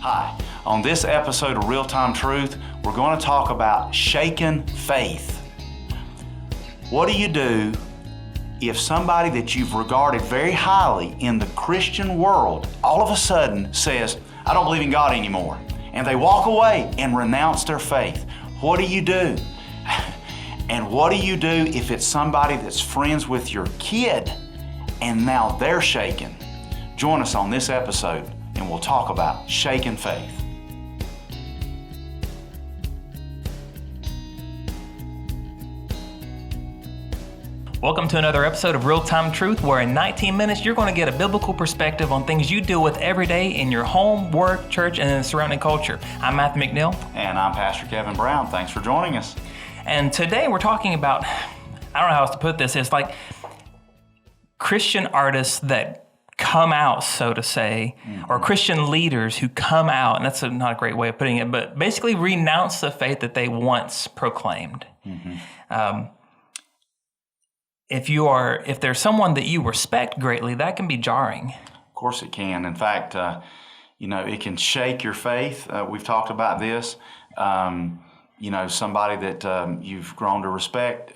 Hi, on this episode of Real Time Truth, we're going to talk about shaken faith. What do you do if somebody that you've regarded very highly in the Christian world all of a sudden says, I don't believe in God anymore, and they walk away and renounce their faith? What do you do? And what do you do if it's somebody that's friends with your kid and now they're shaken? Join us on this episode and we'll talk about shaken faith. Welcome to another episode of Real Time Truth, where in 19 minutes you're going to get a biblical perspective on things you deal with every day in your home, work, church, and in the surrounding culture. I'm Matthew McNeil. And I'm Pastor Kevin Brown. Thanks for joining us. And today we're talking about, I don't know how else to put this, it's like Christian artists that come out, so to say, or Christian leaders who come out, and that's not a great way of putting it, but basically renounce the faith that they once proclaimed. If there's someone that you respect greatly, that can be jarring. Of course it can. In fact, it can shake your faith. We've talked about this. Somebody that you've grown to respect,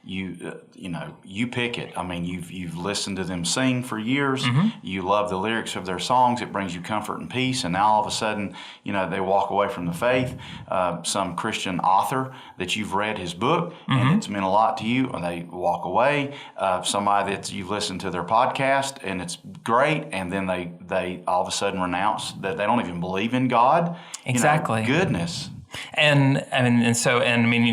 you pick it. I mean, you've listened to them sing for years. You love the lyrics of their songs. It brings you comfort and peace. And now all of a sudden, they walk away from the faith. Some Christian author that you've read his book and it's meant a lot to you, and they walk away. Somebody that you've listened to their podcast and it's great, and then they all of a sudden renounce that they don't even believe in God. Exactly. Goodness. And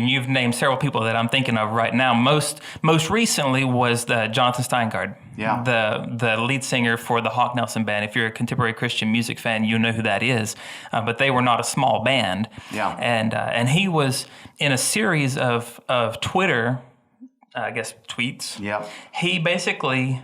you've named several people that I'm thinking of right now. Most recently was Jonathan Steingard, the lead singer for the Hawk Nelson Band. If you're a contemporary Christian music fan, you know who that is. But they were not a small band. Yeah. And he was in a series of Twitter, tweets. Yeah. He basically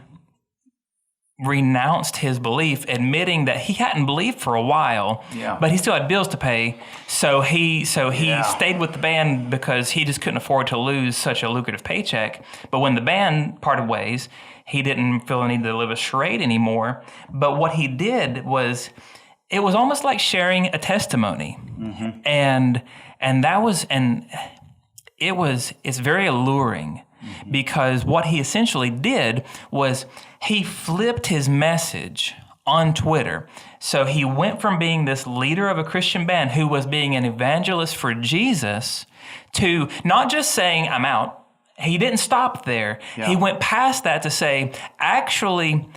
renounced his belief, admitting that he hadn't believed for a while, but he still had bills to pay. So he stayed with the band because he just couldn't afford to lose such a lucrative paycheck. But when the band parted ways, he didn't feel the need to live a charade anymore. But what he did was, it was almost like sharing a testimony, and it's very alluring. Because what he essentially did was he flipped his message on Twitter. So he went from being this leader of a Christian band who was being an evangelist for Jesus to not just saying, I'm out. He didn't stop there. Yeah. He went past that to say, actually,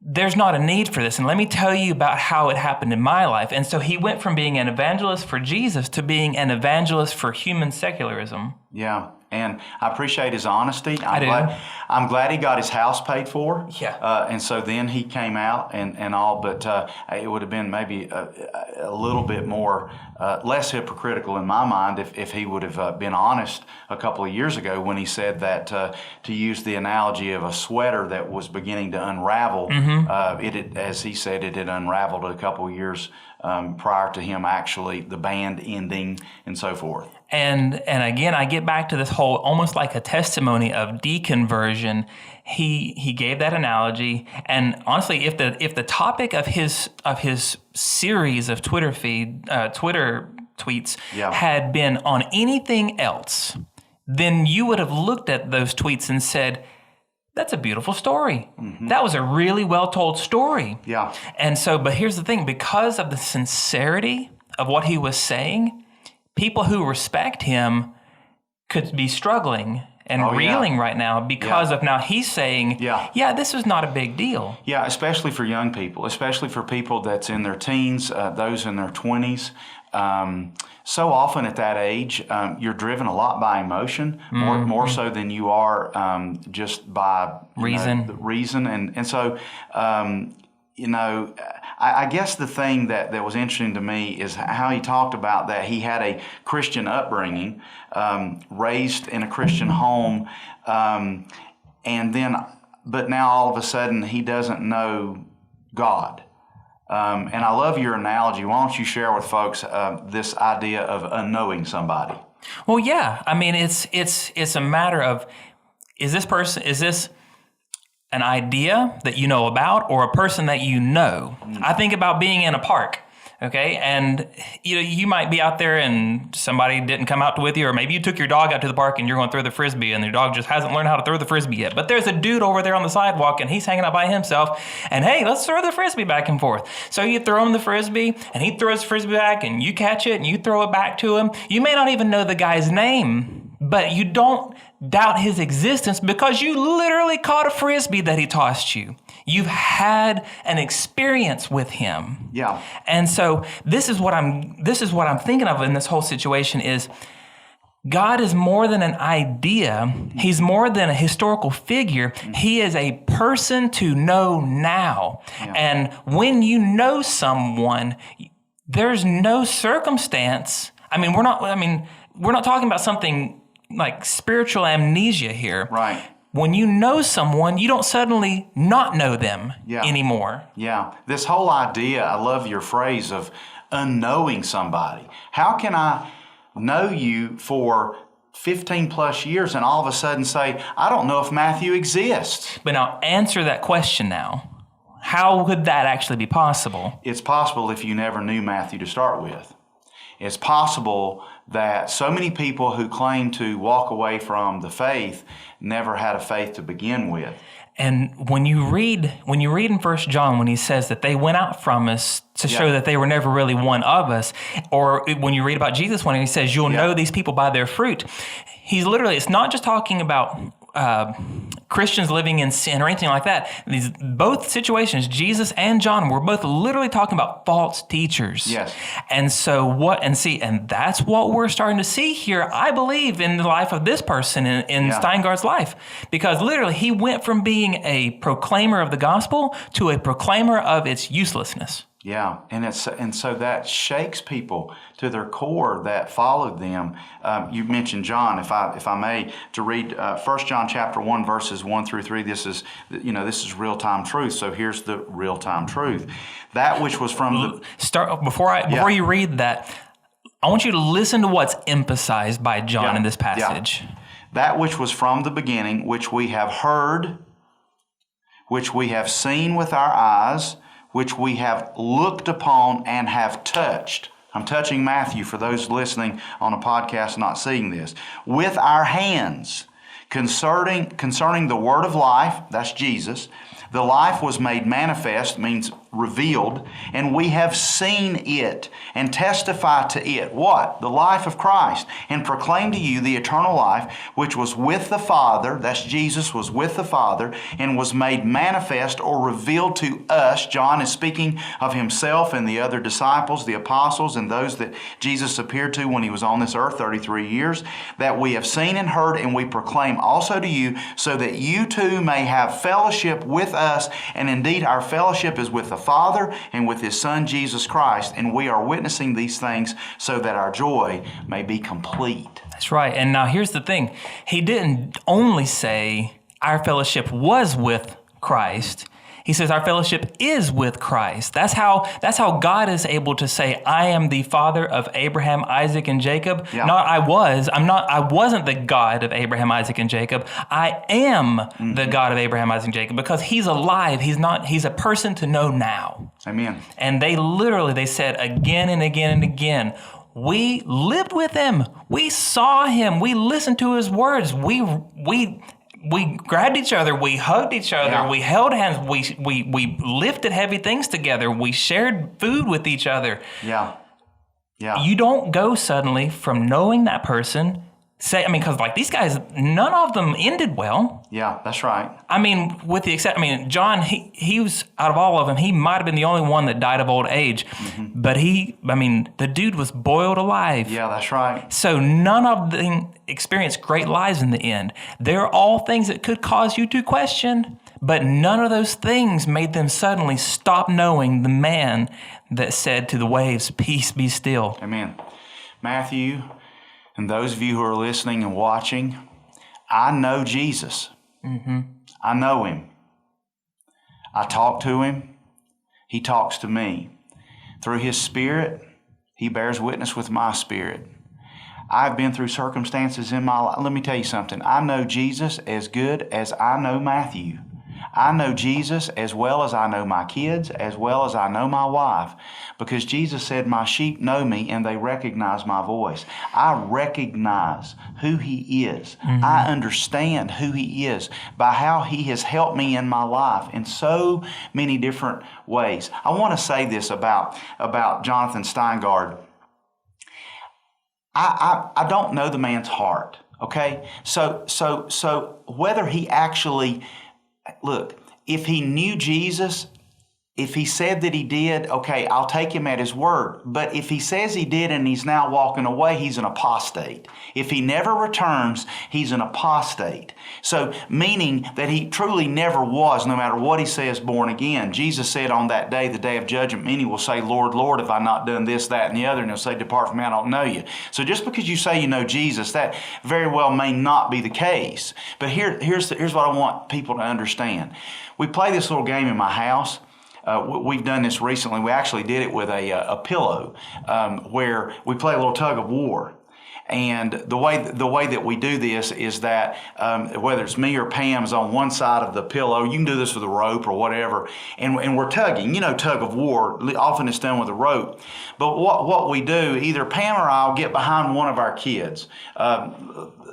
there's not a need for this. And let me tell you about how it happened in my life. And so he went from being an evangelist for Jesus to being an evangelist for human secularism. Yeah. And I appreciate his honesty. I'm glad he got his house paid for. Yeah. And so then he came out and all, but it would have been maybe a little bit more, less hypocritical in my mind if he would have been honest a couple of years ago when he said that, to use the analogy of a sweater that was beginning to unravel, as he said, it had unraveled a couple of years prior to him actually, the band ending and so forth. And again, I get back to this whole almost like a testimony of deconversion. He gave that analogy, and honestly, if the topic of his series of Twitter tweets had been on anything else, then you would have looked at those tweets and said, that's a beautiful story. That was a really well told story. Yeah. And so, but here's the thing, because of the sincerity of what he was saying, people who respect him could be struggling and reeling right now because of now he's saying, this is not a big deal. Yeah, especially for young people, especially for people that's in their teens, those in their 20s. So often at that age, you're driven a lot by emotion, more so than you are just by reason. Reason. And so, I guess the thing that was interesting to me is how he talked about that he had a Christian upbringing, raised in a Christian home, but now all of a sudden he doesn't know God. And I love your analogy. Why don't you share with folks this idea of unknowing somebody? Well, yeah. I mean, it's a matter of, is this an idea that you know about or a person that you know? I think about being in a park. Okay, and you might be out there and somebody didn't come out with you, or maybe you took your dog out to the park and you're going to throw the frisbee and your dog just hasn't learned how to throw the frisbee yet. But there's a dude over there on the sidewalk and he's hanging out by himself, and hey, let's throw the frisbee back and forth. So you throw him the frisbee and he throws the frisbee back and you catch it and you throw it back to him. You may not even know the guy's name, but you don't doubt his existence because you literally caught a frisbee that he tossed you. You've had an experience with him. Yeah. And so this is what I'm thinking of in this whole situation is God is more than an idea. He's more than a historical figure. He is a person to know now. Yeah. And when you know someone, there's no circumstance. We're not talking about something like spiritual amnesia here. Right. When you know someone, you don't suddenly not know them anymore. Yeah. This whole idea, I love your phrase of unknowing somebody. How can I know you for 15 plus years and all of a sudden say, I don't know if Matthew exists? But now answer that question now. How could that actually be possible? It's possible if you never knew Matthew to start with. It's possible that so many people who claim to walk away from the faith never had a faith to begin with. And when you read in 1 John, when he says that they went out from us to show that they were never really one of us, or when you read about Jesus when he says, you'll know these people by their fruit, it's not just talking about Christians living in sin or anything like that. Both situations, Jesus and John, were both literally talking about false teachers. Yes. And that's what we're starting to see here, I believe, in the life of this person in Steingard's life. Because literally he went from being a proclaimer of the gospel to a proclaimer of its uselessness. Yeah, and so that shakes people to their core that followed them. You mentioned John, if I may, to read 1 John chapter 1 verses 1 through 3. This is real time truth. So here's the real time truth. That which was from the before you read that, I want you to listen to what's emphasized by John in this passage. Yeah. That which was from the beginning, which we have heard, which we have seen with our eyes, which we have looked upon and have touched. I'm touching Matthew for those listening on a podcast not seeing this. With our hands, concerning the word of life, that's Jesus. The life was made manifest, means revealed, and we have seen it and testify to it. What? The life of Christ. And proclaim to you the eternal life, which was with the Father, that's Jesus, was with the Father, and was made manifest or revealed to us. John is speaking of himself and the other disciples, the apostles, and those that Jesus appeared to when he was on this earth 33 years, that we have seen and heard, and we proclaim also to you, so that you too may have fellowship with us. And indeed, our fellowship is with the Father and with His Son, Jesus Christ. And we are witnessing these things so that our joy may be complete. That's right. And now here's the thing. He didn't only say our fellowship was with Christ. He says our fellowship is with Christ. That's how God is able to say, I am the Father of Abraham, Isaac, and Jacob. Yeah. Not I wasn't the God of Abraham, Isaac, and Jacob. I am the God of Abraham, Isaac, and Jacob, because He's alive. He's a person to know now. Amen. And they said again and again and again, we lived with Him. We saw Him. We listened to His words. We grabbed each other, we hugged each other, we held hands, we lifted heavy things together, we shared food with each other. Yeah. You don't go suddenly from knowing that person, because like these guys, none of them ended well. Yeah, that's right. With the exception, John, he was, out of all of them, he might have been the only one that died of old age. Mm-hmm. But the dude was boiled alive. Yeah, that's right. So none of them experienced great lives in the end. They're all things that could cause you to question, but none of those things made them suddenly stop knowing the man that said to the waves, peace be still. Amen. Matthew, and those of you who are listening and watching, I know Jesus. Mm-hmm. I know Him. I talk to Him. He talks to me. Through His Spirit, He bears witness with my spirit. I've been through circumstances in my life. Let me tell you something. I know Jesus as good as I know Matthew. I know Jesus as well as I know my kids, as well as I know my wife, because Jesus said, my sheep know me and they recognize my voice. I recognize who He is. I understand who He is by how He has helped me in my life in so many different ways. I want to say this about Jonathan Steingard. I don't know the man's heart. Okay, so whether he actually, look, if he knew Jesus, if he said that he did, okay, I'll take him at his word. But if he says he did and he's now walking away, he's an apostate. If he never returns, he's an apostate. So meaning that he truly never was, no matter what he says, born again. Jesus said on that day, the day of judgment, many will say, Lord, Lord, have I not done this, that, and the other? And he'll say, depart from me, I don't know you. So just because you say you know Jesus, that very well may not be the case. But here's what I want people to understand. We play this little game in my house. We've done this recently. We actually did it with a pillow where we play a little tug of war. And the way that we do this is that whether it's me or Pam's on one side of the pillow, you can do this with a rope or whatever, and we're tugging. You know, tug of war, often it's done with a rope. But what we do, either Pam or I'll get behind one of our kids.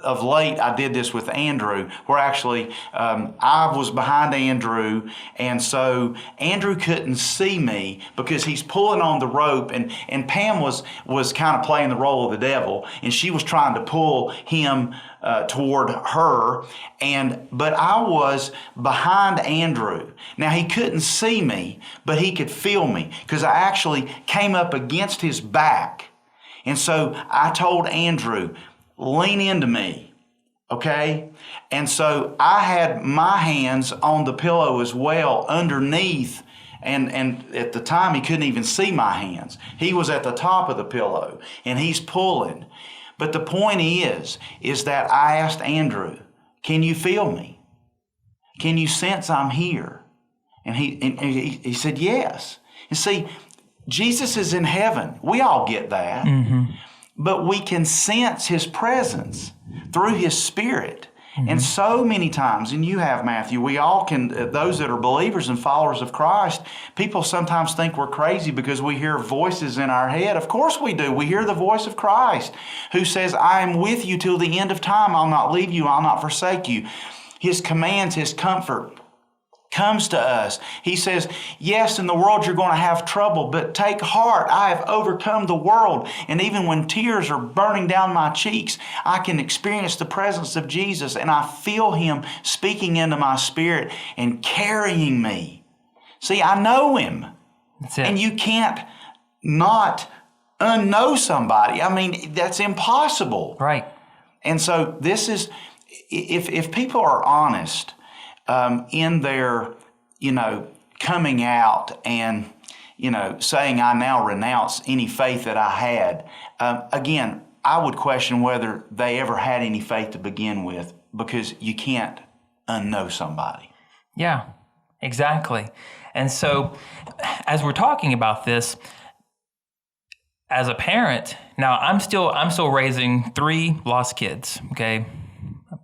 Of late, I did this with Andrew, where actually I was behind Andrew, and so Andrew couldn't see me because he's pulling on the rope, and Pam was kind of playing the role of the devil, and she was trying to pull him toward her, but I was behind Andrew. Now, he couldn't see me, but he could feel me because I actually came up against his back. And so I told Andrew, lean into me, okay? And so I had my hands on the pillow as well underneath, and at the time he couldn't even see my hands. He was at the top of the pillow, and he's pulling. But the point is that I asked Andrew, can you feel me? Can you sense I'm here? And he said, yes. And see, Jesus is in heaven. We all get that. Mm-hmm. But we can sense His presence through His Spirit. Mm-hmm. And so many times, and you have, Matthew, we all can, those that are believers and followers of Christ, people sometimes think we're crazy because we hear voices in our head. Of course we do. We hear the voice of Christ who says, I am with you till the end of time. I'll not leave you. I'll not forsake you. His commands, His comfort comes to us. He says, yes, in the world you're going to have trouble, but take heart. I have overcome the world. And even when tears are burning down my cheeks, I can experience the presence of Jesus, and I feel Him speaking into my spirit and carrying me. See, I know Him. That's it. And you can't not unknow somebody. I mean, that's impossible. Right. And so this is, if people are honest, in their, coming out and, saying I now renounce any faith that I had, again, I would question whether they ever had any faith to begin with, because you can't unknow somebody. Yeah, exactly. And so as we're talking about this, as a parent, now I'm still raising 3 lost kids, okay?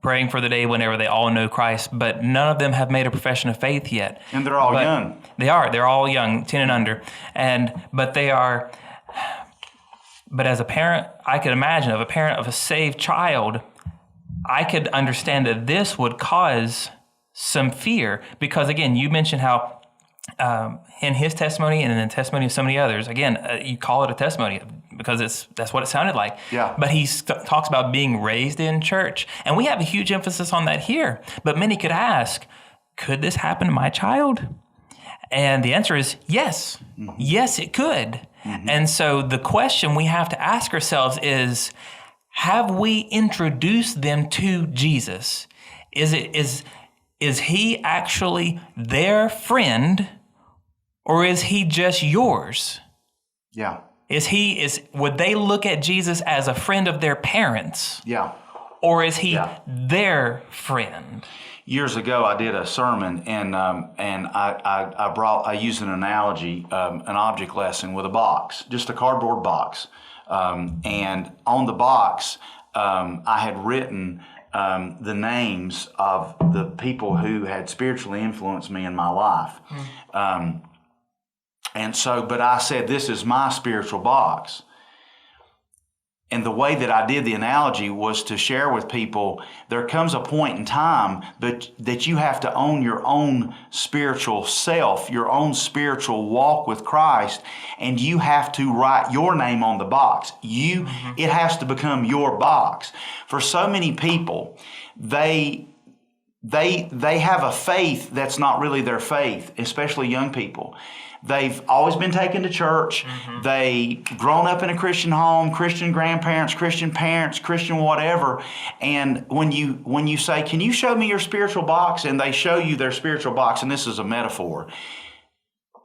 Praying for the day whenever they all know Christ, but none of them have made a profession of faith yet. And they're all young. They're all young, 10 and under. But as a parent, I could imagine, of a parent of a saved child, I could understand that this would cause some fear, because again, you mentioned how in his testimony and in the testimony of so many others, again, you call it a testimony because that's what it sounded like. Yeah. But he talks about being raised in church. And we have a huge emphasis on that here. But many could ask, could this happen to my child? And the answer is yes. Mm-hmm. Yes, it could. Mm-hmm. And so the question we have to ask ourselves is, have we introduced them to Jesus? Is he actually their friend, or is he just yours? Yeah. Would they look at Jesus as a friend of their parents? Yeah. Or is he their friend? Years ago, I did a sermon, and I used an analogy, an object lesson with a box, just a cardboard box, and on the box, I had written the names of the people who had spiritually influenced me in my life. But I said, this is my spiritual box. And the way that I did the analogy was to share with people, there comes a point in time that you have to own your own spiritual self, your own spiritual walk with Christ, and you have to write your name on the box. It has to become your box. For so many people, they have a faith that's not really their faith, especially young people. They've always been taken to church. They grown up in a Christian home, Christian grandparents, Christian parents, Christian whatever. And when you say, can you show me your spiritual box? And they show you their spiritual box, and this is a metaphor.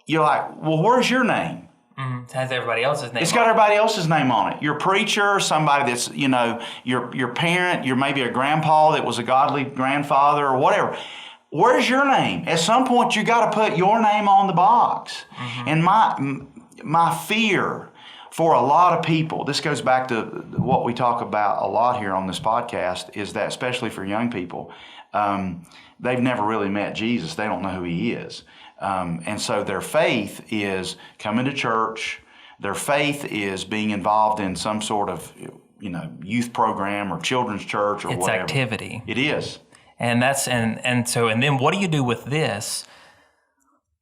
You're like, well, where's your name? It has everybody else's name. It's got everybody else's name on it. Your preacher, somebody that's, your parent, you're maybe a grandpa that was a godly grandfather or whatever. Where's your name? At some point, you got to put your name on the box. And my fear for a lot of people, this goes back to what we talk about a lot here on this podcast, is that especially for young people, they've never really met Jesus. They don't know who He is. And so their faith is coming to church. Their faith is being involved in some sort of youth program or children's church or whatever. It's activity. It is. And then what do you do with this?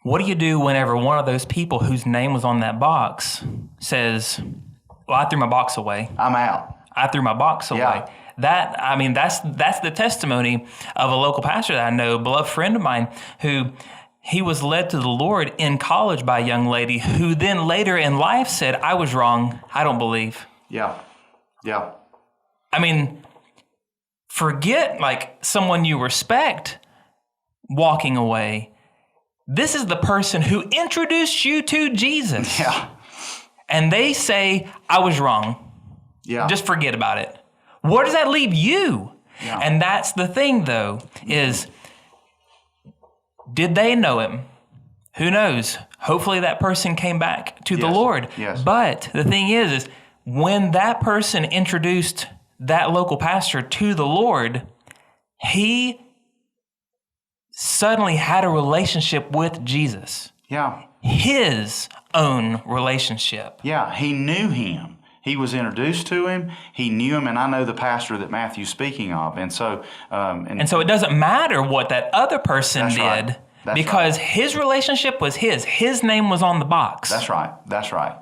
What do you do whenever one of those people whose name was on that box says, well, I threw my box away. I'm out. I threw my box away. Yeah. That's the testimony of a local pastor that I know, a beloved friend of mine, who he was led to the Lord in college by a young lady who then later in life said, I was wrong. I don't believe. Yeah. Yeah. I mean, forget like someone you respect walking away. This is the person who introduced you to Jesus. Yeah. And they say, I was wrong. Yeah. Just forget about it. Where does that leave you? Yeah. And that's the thing, though, is did they know Him? Who knows? Hopefully that person came back to the Lord. Yes. But the thing is when that person introduced that local pastor to the Lord, he suddenly had a relationship with Jesus. Yeah. His own relationship. Yeah, he knew Him. He was introduced to Him. He knew Him, and I know the pastor that Matthew's speaking of. And so, and so it doesn't matter what that other person did, right. because his relationship was his. His name was on the box. That's right. That's right.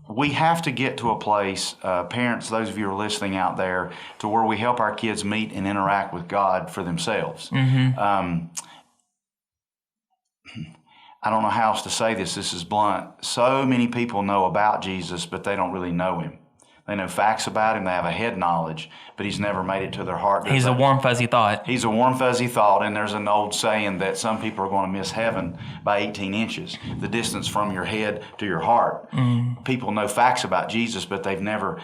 We have to get to a place, parents, those of you who are listening out there, to where we help our kids meet and interact with God for themselves. I don't know how else to say this. This is blunt. So many people know about Jesus, but they don't really know Him. They know facts about Him. They have a head knowledge, but He's never made it to their heart. He's a warm, fuzzy thought. He's a warm, fuzzy thought, and there's an old saying that some people are going to miss heaven by 18 inches, the distance from your head to your heart. People know facts about Jesus, but they've never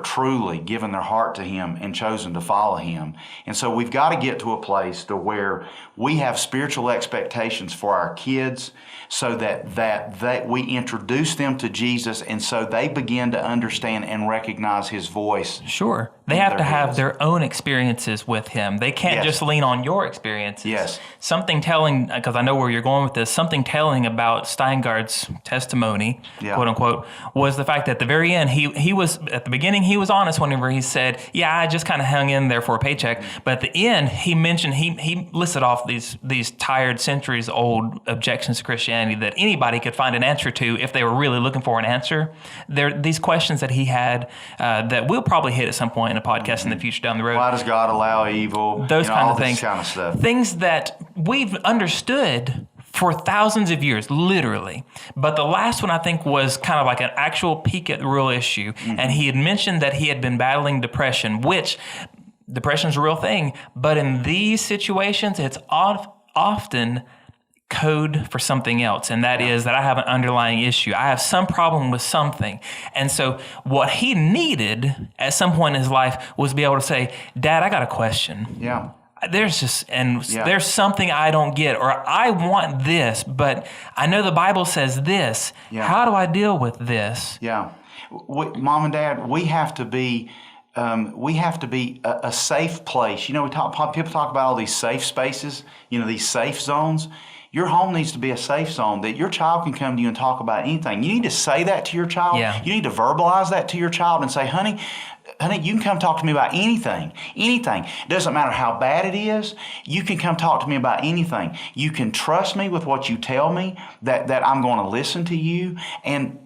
truly given their heart to Him and chosen to follow Him. And so we've got to get to a place to where we have spiritual expectations for our kids, so that we introduce them to Jesus, and so they begin to understand and recognize His voice. Sure. They have to have their own experiences with Him. They can't just lean on your experiences. Yes. Something telling, because I know where you're going with this, something telling about Steingard's testimony, quote unquote, was the fact that at the very end, he was, at the beginning, he was honest whenever he said, yeah, I just kind of hung in there for a paycheck. But at the end, he mentioned, he listed off these tired, centuries old objections to Christianity that anybody could find an answer to if they were really looking for an answer. These questions that he had that we'll probably hit at some point in a podcast in the future down the road. Why does God allow evil? Those kind of things. Kind of stuff. Things that we've understood for thousands of years, literally. But the last one, I think, was kind of like an actual peek at the real issue. And he had mentioned that he had been battling depression, which depression's a real thing. But in these situations, it's often code for something else, and that is that I have an underlying issue. I have some problem with something. And so what he needed at some point in his life was to be able to say, Dad, I got a question. Yeah. There's something I don't get, or I want this, but I know the Bible says this. Yeah. How do I deal with this? Yeah. Mom and Dad, we have to be we have to be a safe place. You know, people talk about all these safe spaces, you know, these safe zones. Your home needs to be a safe zone that your child can come to you and talk about anything. You need to say that to your child. Yeah. You need to verbalize that to your child and say, honey, you can come talk to me about anything. Anything. It doesn't matter how bad it is. You can come talk to me about anything. You can trust me with what you tell me, that I'm going to listen to you. And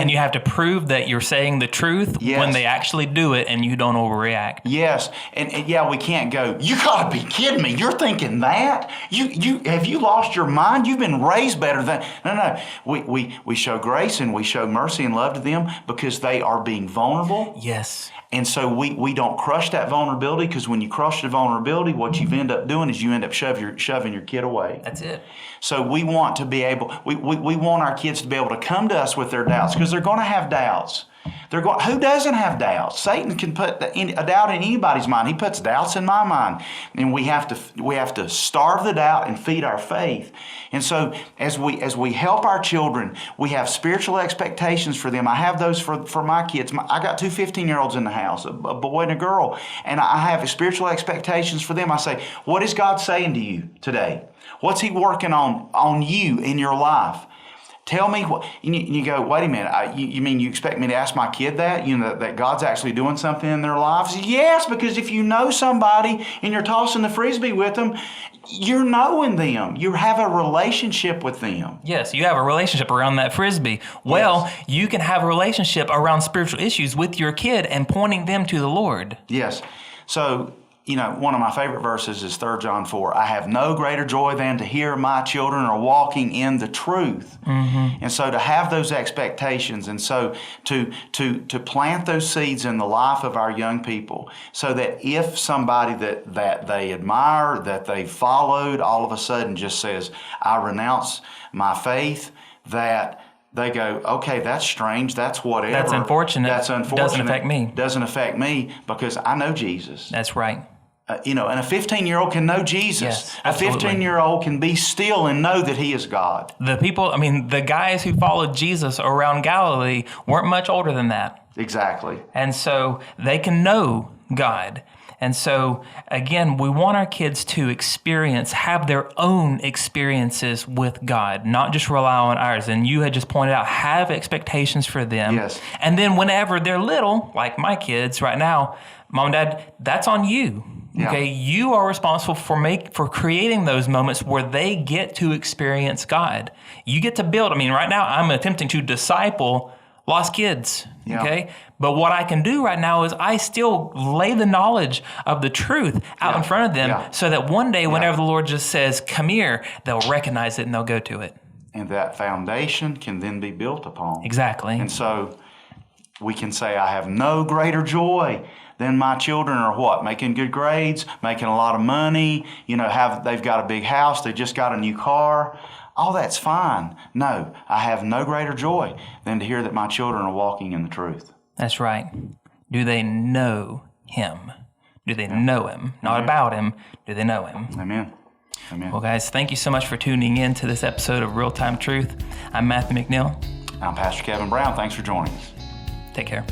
you have to prove that you're saying the truth when they actually do it and you don't overreact. Yes. And yeah, we can't go, you gotta be kidding me. You're thinking that? Have you lost your mind? You've been raised better than. No. We show grace and we show mercy and love to them because they are being vulnerable. Yes. And so we don't crush that vulnerability, because when you crush the vulnerability, what you end up doing is you end up shoving your kid away. That's it. So we want to be able, we want our kids to be able to come to us with their doubts, because they're going to have doubts. Who doesn't have doubts? Satan can put a doubt in anybody's mind. He puts doubts in my mind, and we have to starve the doubt and feed our faith. And so as we help our children, we have spiritual expectations for them. I have those for my kids. I got two 15-year-olds in the house, a boy and a girl, and I have spiritual expectations for them. I say, what is God saying to you today? What's He working on you in your life? Tell me what. You go, wait a minute. You mean you expect me to ask my kid that? You know, that God's actually doing something in their lives? Yes, because if you know somebody and you're tossing the frisbee with them, you're knowing them. You have a relationship with them. Yes, you have a relationship around that frisbee. Well, yes. You can have a relationship around spiritual issues with your kid and pointing them to the Lord. Yes. So, you know, one of my favorite verses is 3 John 4. I have no greater joy than to hear my children are walking in the truth. Mm-hmm. And so to have those expectations, and so to plant those seeds in the life of our young people, so that if somebody that they admire, that they followed, all of a sudden just says, I renounce my faith, that they go, okay, that's strange, that's whatever. That's unfortunate. Doesn't affect me. Doesn't affect me because I know Jesus. That's right. And a 15-year-old can know Jesus. Yes, a 15-year-old can be still and know that He is God. The guys who followed Jesus around Galilee weren't much older than that. Exactly. And so they can know God. And so, again, we want our kids to have their own experiences with God, not just rely on ours. And you had just pointed out, have expectations for them. Yes. And then whenever they're little, like my kids right now, Mom and Dad, that's on you. Yeah. Okay, you are responsible for creating those moments where they get to experience God. You get to build. Right now I'm attempting to disciple lost kids. Yeah. Okay, but what I can do right now is I still lay the knowledge of the truth out in front of them, so that one day, whenever the Lord just says, "Come here," they'll recognize it and they'll go to it. And that foundation can then be built upon. Exactly. And so we can say, I have no greater joy than my children are what? Making good grades, making a lot of money, they've got a big house, they just got a new car. All that's fine. No, I have no greater joy than to hear that my children are walking in the truth. That's right. Do they know Him? Do they know Him? Not about Him. Do they know Him? Amen. Amen. Well, guys, thank you so much for tuning in to this episode of Real Time Truth. I'm Matthew McNeil. I'm Pastor Kevin Brown. Thanks for joining us. Take care.